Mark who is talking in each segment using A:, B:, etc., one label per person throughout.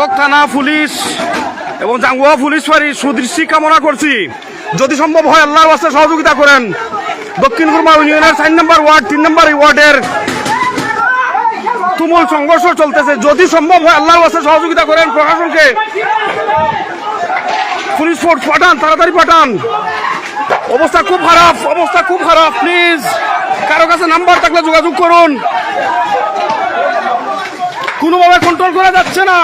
A: ছাতক থানা পুলিশ এবং জাঙ্গুয়া পুলিশ ফাঁড়ির সুদৃষ্টি কামনা করছি। যদি সম্ভব হয় আল্লাহর ওয়াস্তে সহযোগিতা করেন। দক্ষিণ কুরমা ইউনিয়নের 4 নম্বর ওয়ার্ড 3 নম্বর ওয়ার্ডের তুমুল সংঘর্ষ চলতেছে। যদি সম্ভব হয় আল্লাহর ওয়াস্তে সহযোগিতা করেন। প্রশাসনকে পুলিশ ফোর্স পাঠান, তাড়াতাড়ি পাঠান। অবস্থা খুব খারাপ, অবস্থা খুব খারাপ। প্লিজ কারো কাছে নাম্বার থাকলে যোগাযোগ করুন। কোনোভাবে কন্ট্রোল করা যাচ্ছে না।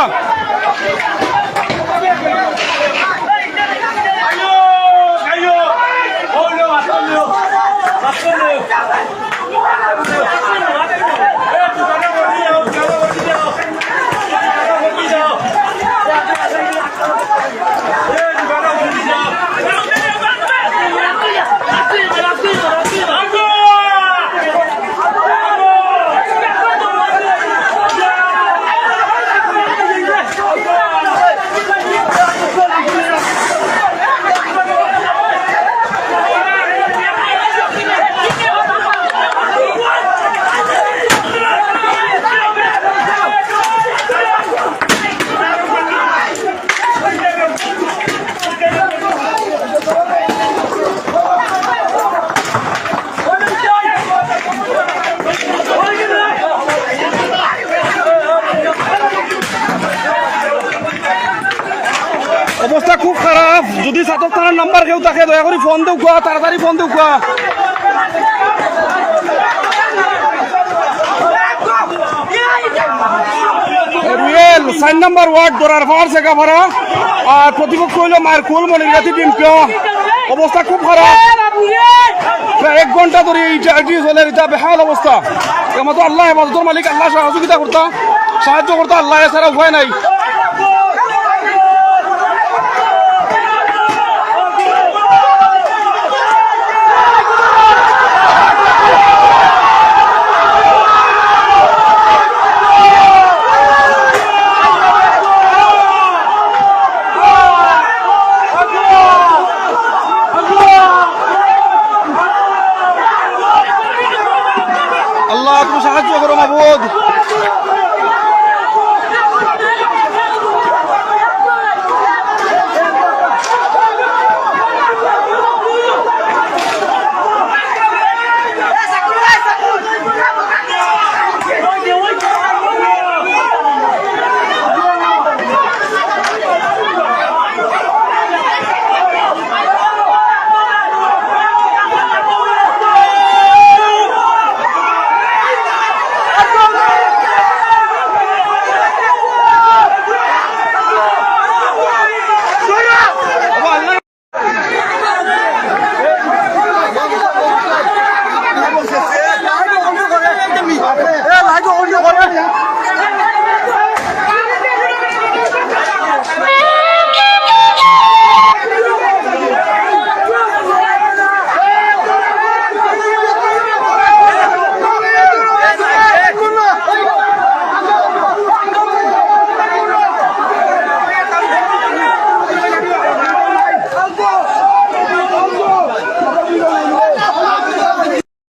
A: অবস্থা খুব খারাপ। যদি ছাতক থানার নাম্বার কেউ থাকে দয়া করে ফোন দেও, তাড়াতাড়ি ফোন দেও। রুয়েল 4 নম্বর ওয়ার্ড দরার ফার সেগাভারা আর প্রতিপক্ষ হইল মারকুল মনিরাতি টিমকে। অবস্থা খুব খারাপ। প্রায় 1 ঘন্টা ধরে এইটি চলে, এটা বেহাল অবস্থা। আমাদের আল্লাহ হেফাজতের মালিক, আল্লাহ সহযোগিতা করতা, সাহায্য করতা, আল্লাহ এছাড়া উপায় নাই।